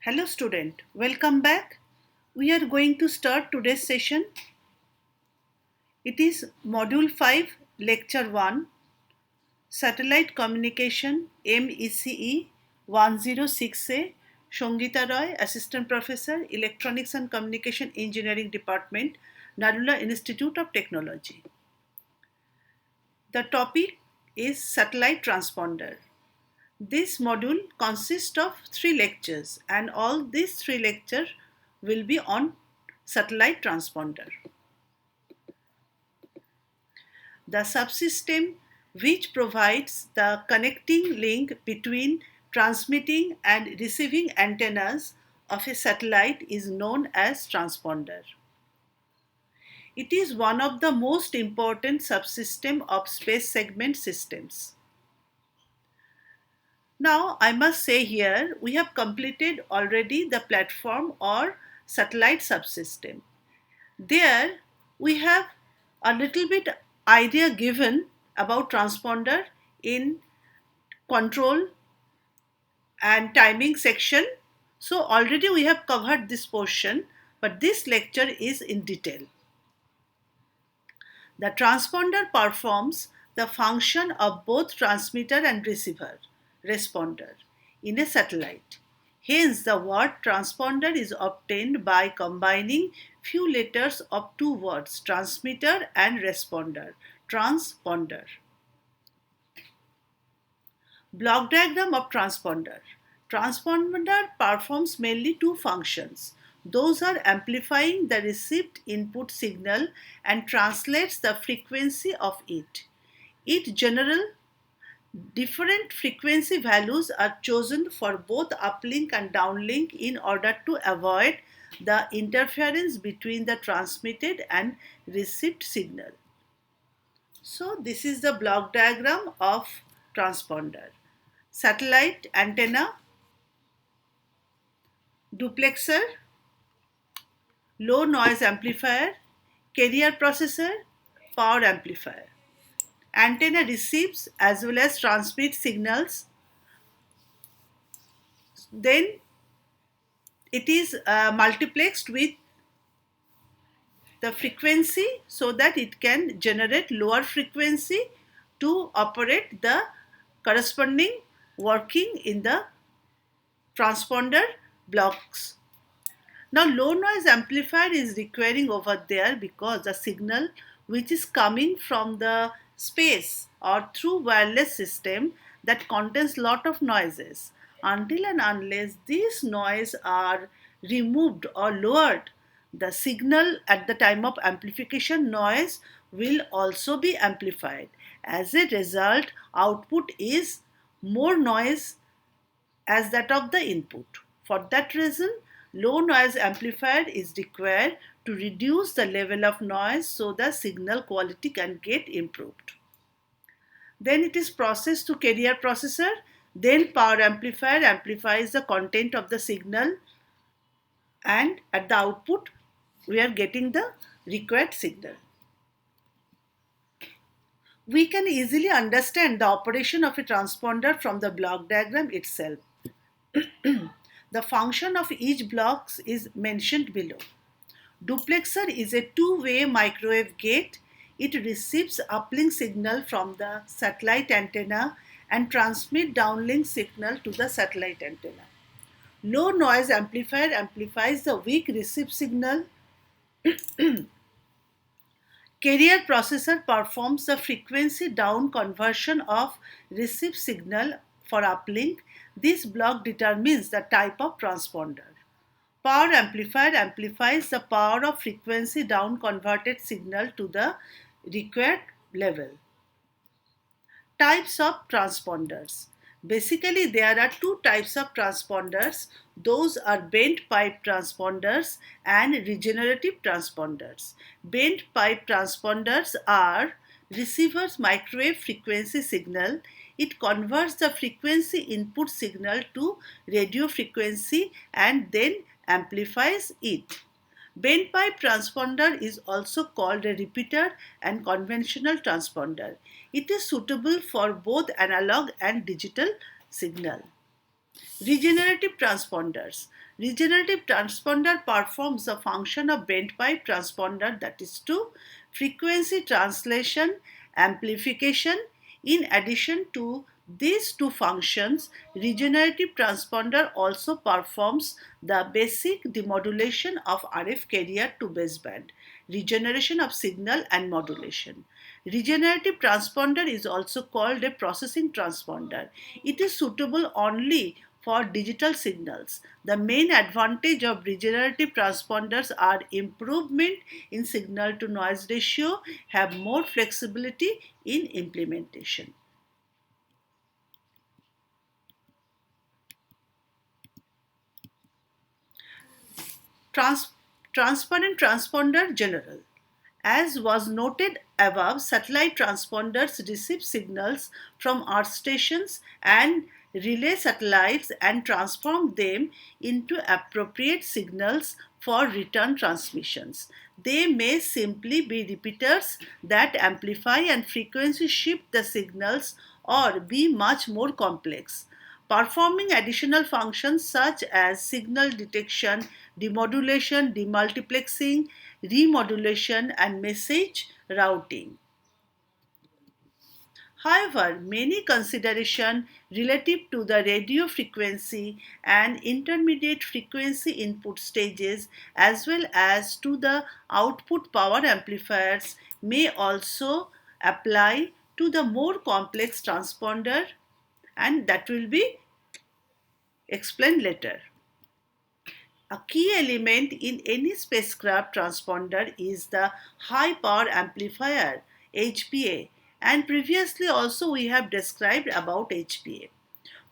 Hello student, welcome back. We are going to start today's session. It is Module-5, Lecture-1, Satellite Communication MECE106A, Shongita Roy, Assistant Professor, Electronics and Communication Engineering Department, Narula Institute of Technology. The topic is Satellite Transponder. This module consists of 3 lectures and all these 3 lectures will be on satellite transponder. The subsystem which provides the connecting link between transmitting and receiving antennas of a satellite is known as transponder. It is one of the most important subsystem of space segment systems. Now, I must say here, we have completed already the platform or satellite subsystem. There, we have a little bit idea given about transponder in control and timing section. So, already we have covered this portion, but this lecture is in detail. The transponder performs the function of both transmitter and receiver, responder, in a satellite. Hence, the word transponder is obtained by combining few letters of two words, transmitter and responder, transponder. Block diagram of transponder. Transponder performs mainly two functions. Those are amplifying the received input signal and translates the frequency of it. Different frequency values are chosen for both uplink and downlink in order to avoid the interference between the transmitted and received signal. So this is the block diagram of transponder. Satellite antenna, duplexer, low noise amplifier, carrier processor, power amplifier. Antenna receives as well as transmits signals. Then it is multiplexed with the frequency so that it can generate lower frequency to operate the corresponding working in the transponder blocks. Now low noise amplifier is requiring over there because the signal which is coming from the space or through wireless system that contains lot of noises. Until and unless these noise are removed or lowered, the signal at the time of amplification noise will also be amplified. As a result, output is more noise as that of the input. For that reason, low noise amplifier is required to reduce the level of noise so the signal quality can get improved. Then it is processed to carrier processor. Then power amplifier amplifies the content of the signal, and at the output we are getting the required signal. We can easily understand the operation of a transponder from the block diagram itself. The function of each block is mentioned below. Duplexer is a two-way microwave gate. It receives uplink signal from the satellite antenna and transmits downlink signal to the satellite antenna. Low noise amplifier amplifies the weak received signal. Carrier processor performs the frequency down conversion of received signal for uplink. This block determines the type of transponder. Power amplifier amplifies the power of frequency down converted signal to the required level. Types of transponders. Basically, there are two types of transponders. Those are bent pipe transponders and regenerative transponders. Bent pipe transponders are receiver's microwave frequency signal. It converts the frequency input signal to radio frequency and then amplifies it. Bent pipe transponder is also called a repeater and conventional transponder. It is suitable for both analog and digital signal. Regenerative transponders. Regenerative transponder performs the function of bent pipe transponder, that is to frequency translation, amplification. In addition to these two functions, regenerative transponder also performs the basic demodulation of RF carrier to baseband, regeneration of signal and modulation. Regenerative transponder is also called a processing transponder. It is suitable only for digital signals. The main advantage of regenerative transponders are improvement in signal to noise ratio, have more flexibility in implementation. Trans- Transparent transponder general. As was noted above, satellite transponders receive signals from earth stations and relay satellites and transform them into appropriate signals for return transmissions. They may simply be repeaters that amplify and frequency shift the signals or be much more complex, performing additional functions such as signal detection, demodulation, demultiplexing, remodulation, and message routing. However, many considerations relative to the radio frequency and intermediate frequency input stages as well as to the output power amplifiers may also apply to the more complex transponder, and that will be explained later. A key element in any spacecraft transponder is the high power amplifier HPA, and previously also we have described about HPA.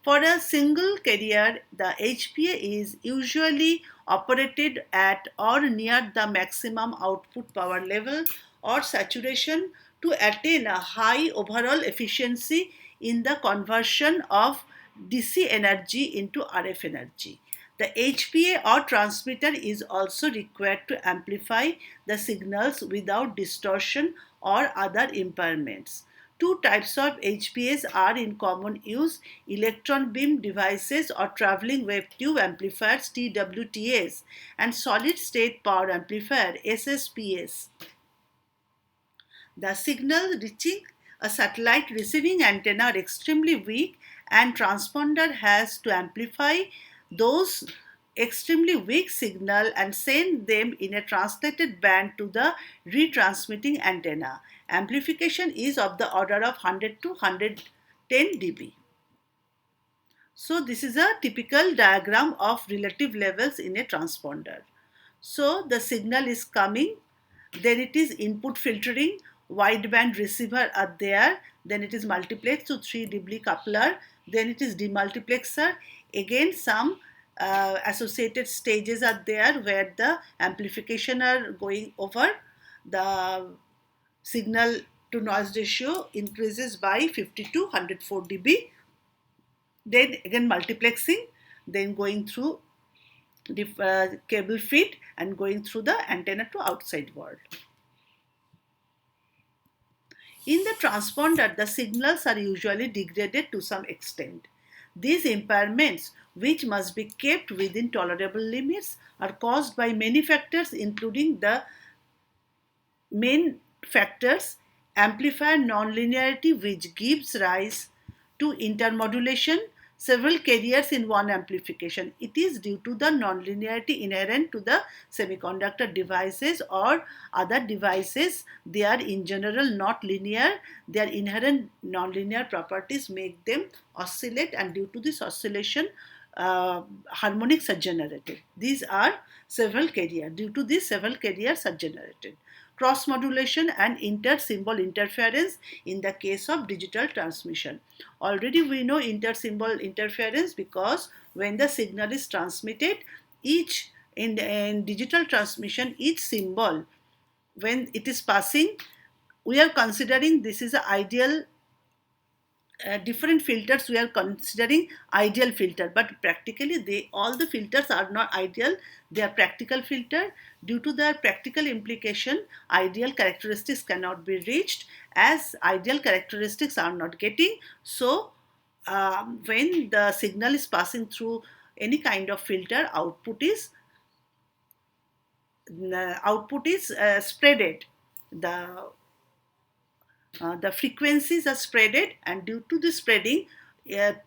For a single carrier, the HPA is usually operated at or near the maximum output power level or saturation to attain a high overall efficiency in the conversion of DC energy into RF energy. The HPA or transmitter is also required to amplify the signals without distortion or other impairments. Two types of HPAs are in common use: electron beam devices or traveling wave tube amplifiers TWTS and solid state power amplifier SSPS. The signal reaching a satellite receiving antenna are extremely weak, and transponder has to amplify those extremely weak signal and send them in a translated band to the retransmitting antenna. Amplification is of the order of 100 to 110 dB. So this is a typical diagram of relative levels in a transponder. So the signal is coming, then it is input filtering, wideband receiver are there, then it is multiplexed to 3 dB coupler, then it is demultiplexer, again some associated stages are there where the amplification are going over, the signal to noise ratio increases by 50 to 104 dB, then again multiplexing, then going through the cable feed and going through the antenna to outside world. In the transponder, the signals are usually degraded to some extent. These impairments, which must be kept within tolerable limits, are caused by many factors, including the main factors: amplifier nonlinearity, which gives rise to intermodulation, several carriers in one amplification. It is due to the nonlinearity inherent to the semiconductor devices or other devices. They are in general not linear. Their inherent nonlinear properties make them oscillate, and due to this oscillation, harmonics are generated. These are several carriers. Due to this, several carriers are generated. Cross modulation and inter-symbol interference in the case of digital transmission. Already we know inter-symbol interference because when the signal is transmitted, each in digital transmission, each symbol, when it is passing, we are considering this is an ideal different filters. We are considering ideal filter, but practically all the filters are not ideal. They are practical filter. Due to their practical implication, ideal characteristics cannot be reached. As ideal characteristics are not getting, so when the signal is passing through any kind of filter, output is spreaded. The the frequencies are spreaded, and due to the spreading,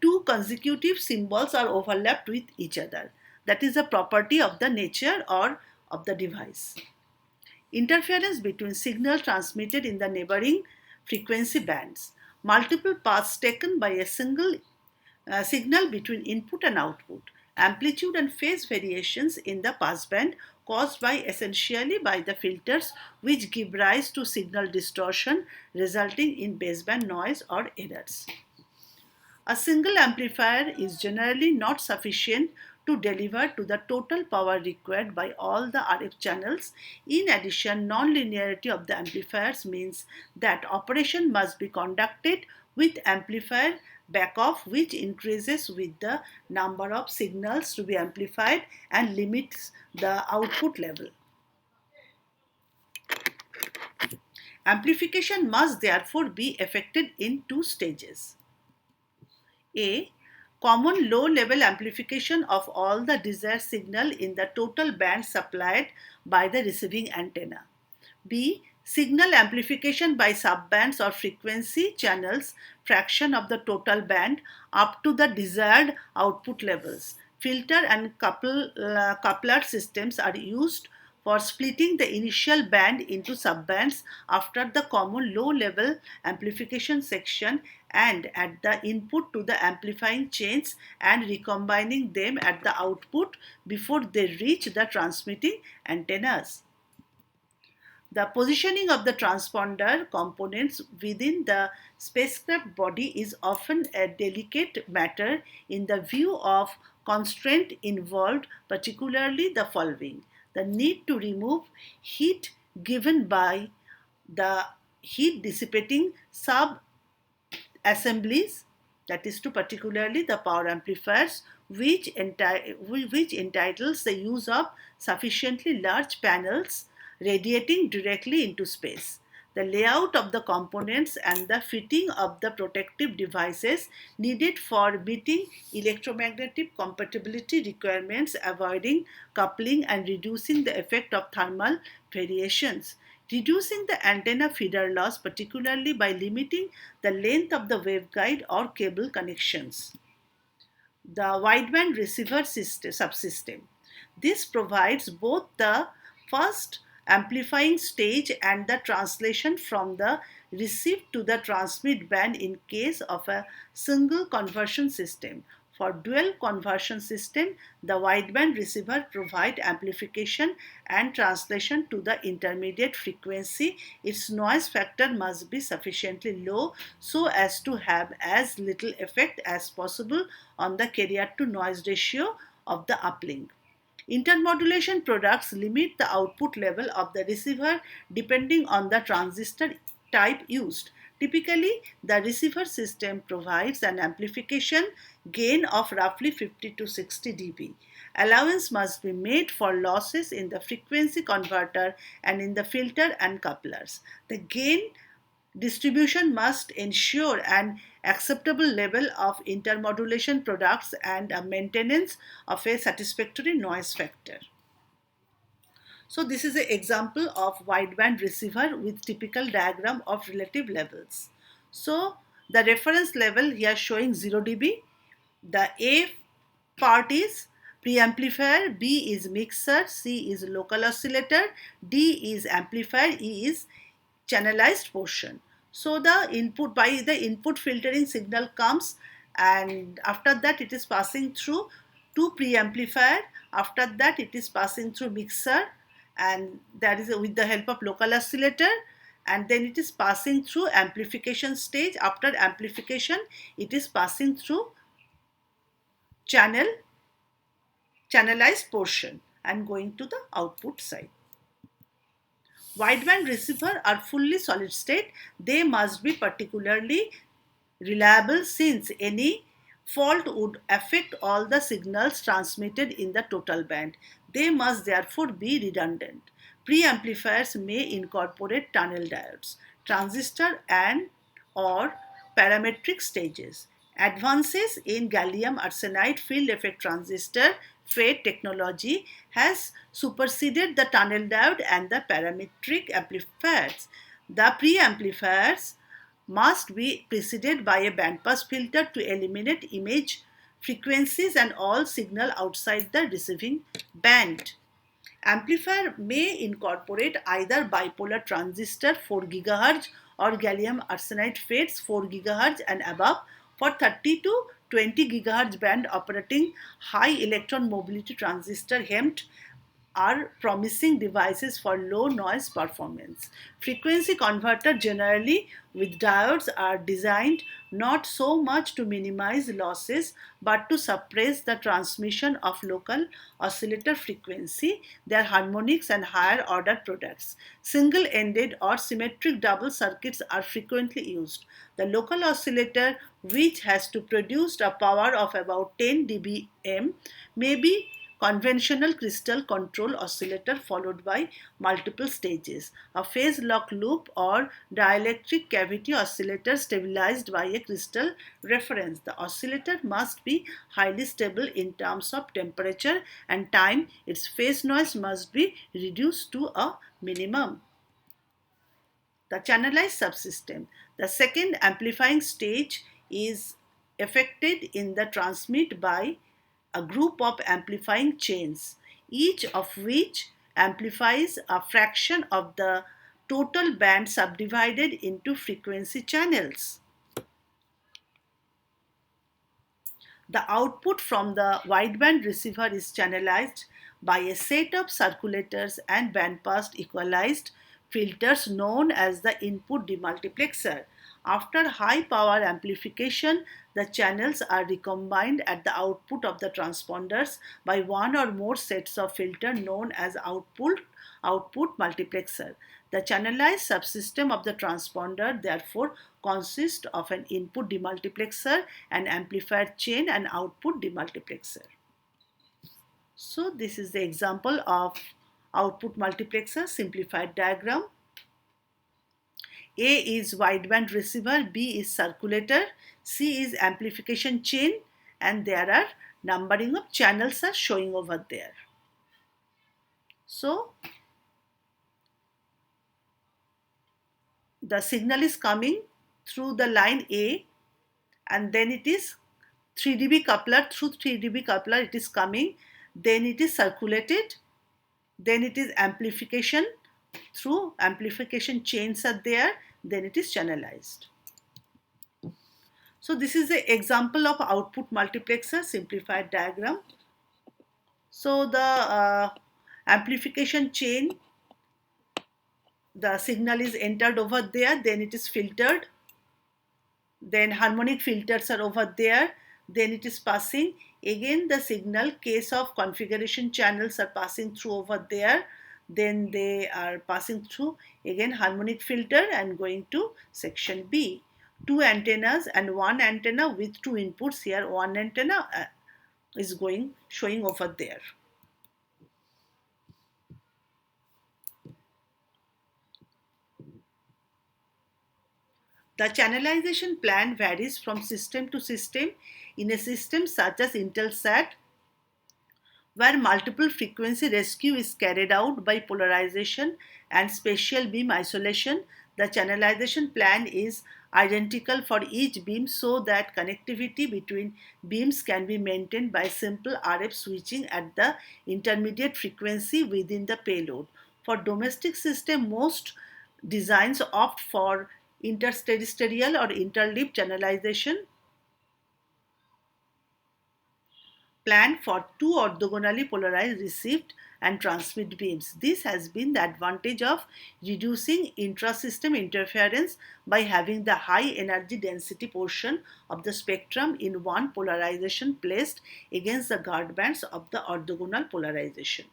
two consecutive symbols are overlapped with each other. That is a property of the nature or of the device. Interference between signal transmitted in the neighboring frequency bands. Multiple paths taken by a single signal between input and output. Amplitude and phase variations in the passband caused by essentially by the filters, which give rise to signal distortion resulting in baseband noise or errors. A single amplifier is generally not sufficient to deliver to the total power required by all the RF channels. In addition, non-linearity of the amplifiers means that operation must be conducted with amplifier backoff, which increases with the number of signals to be amplified and limits the output level. Amplification must therefore be effected in two stages. A. Common low-level amplification of all the desired signal in the total band supplied by the receiving antenna. B. Signal amplification by subbands or frequency channels fraction of the total band up to the desired output levels. Filter and coupler systems are used for splitting the initial band into subbands after the common low-level amplification section and at the input to the amplifying chains and recombining them at the output before they reach the transmitting antennas. The positioning of the transponder components within the spacecraft body is often a delicate matter in the view of constraint involved, particularly the following: the need to remove heat given by the heat dissipating sub assemblies, that is to particularly the power amplifiers, which entitles the use of sufficiently large panels radiating directly into space. The layout of the components and the fitting of the protective devices needed for meeting electromagnetic compatibility requirements, avoiding coupling and reducing the effect of thermal variations. Reducing the antenna feeder loss, particularly by limiting the length of the waveguide or cable connections. The wideband receiver subsystem. This provides both the first amplifying stage and the translation from the receive to the transmit band in case of a single conversion system. For dual conversion system, the wideband receiver provides amplification and translation to the intermediate frequency. Its noise factor must be sufficiently low so as to have as little effect as possible on the carrier to noise ratio of the uplink. Intermodulation products limit the output level of the receiver depending on the transistor type used. Typically, the receiver system provides an amplification gain of roughly 50 to 60 dB. Allowance must be made for losses in the frequency converter and in the filter and couplers. The gain distribution must ensure an acceptable level of intermodulation products and a maintenance of a satisfactory noise factor. So this is an example of wideband receiver with typical diagram of relative levels. So the reference level here showing 0 dB. The A part is preamplifier, B is mixer, C is local oscillator, D is amplifier, E is channelized portion. So the input by the input filtering signal comes, and after that it is passing through to preamplifier. After that it is passing through mixer, and that is with the help of local oscillator, and then it is passing through amplification stage. After amplification it is passing through channelized portion and going to the output side. Wideband receivers are fully solid state. They must be particularly reliable since any fault would affect all the signals transmitted in the total band. They must therefore be redundant. Preamplifiers may incorporate tunnel diodes, transistor and or parametric stages. Advances in gallium arsenide field effect transistor FET technology has superseded the tunnel diode and the parametric amplifiers. The pre-amplifiers must be preceded by a bandpass filter to eliminate image frequencies and all signal outside the receiving band. Amplifier may incorporate either bipolar transistor 4 GHz or gallium arsenide FETs 4 GHz and above for 30 to 20 GHz band operating high electron mobility transistor HEMT are promising devices for low noise performance. Frequency converter generally with diodes are designed not so much to minimize losses but to suppress the transmission of local oscillator frequency, their harmonics and higher order products. Single-ended or symmetric double circuits are frequently used. The local oscillator, which has to produce a power of about 10 dBm, may be conventional crystal control oscillator followed by multiple stages, a phase lock loop or dielectric cavity oscillator stabilized by a crystal reference. The oscillator must be highly stable in terms of temperature and time. Its phase noise must be reduced to a minimum. The channelized subsystem. The second amplifying stage is affected in the transmit by a group of amplifying chains, each of which amplifies a fraction of the total band subdivided into frequency channels. The output from the wideband receiver is channelized by a set of circulators and bandpass equalized filters known as the input demultiplexer. After high power amplification, the channels are recombined at the output of the transponders by one or more sets of filters known as output multiplexer. The channelized subsystem of the transponder therefore consists of an input demultiplexer, an amplifier chain, and output demultiplexer. So this is the example of output multiplexer simplified diagram. A is wideband receiver, B is circulator, C is amplification chain, and there are numbering of channels are showing over there. So the signal is coming through the line A, and then it is 3 dB coupler, through 3 dB coupler it is coming, then it is circulated, then it is amplification, through amplification chains are there, then it is channelized. So this is an example of output multiplexer simplified diagram. So the amplification chain, the signal is entered over there, then it is filtered, then harmonic filters are over there, then it is passing, again the signal, case of configuration channels are passing through over there, then they are passing through again harmonic filter and going to section B. Two antennas and one antenna with two inputs here, one antenna is showing over there. The channelization plan varies from system to system. In a system such as Intelsat, where multiple frequency rescue is carried out by polarization and spatial beam isolation, the channelization plan is identical for each beam so that connectivity between beams can be maintained by simple RF switching at the intermediate frequency within the payload. For domestic system, most designs opt for interterrestrial or interleaf channelization plan for two orthogonally polarized received and transmit beams. This has been the advantage of reducing intra-system interference by having the high energy density portion of the spectrum in one polarization placed against the guard bands of the orthogonal polarization.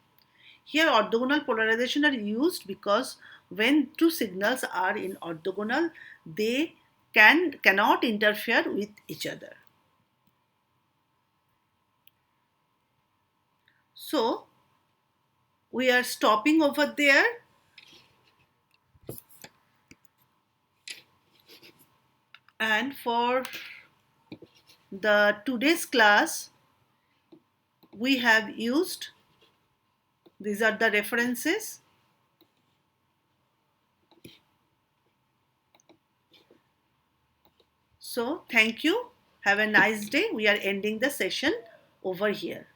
Here orthogonal polarization are used because when two signals are in orthogonal, they cannot interfere with each other. So we are stopping over there. And for the today's class we have used, these are the references. So thank you. Have a nice day. We are ending the session over here.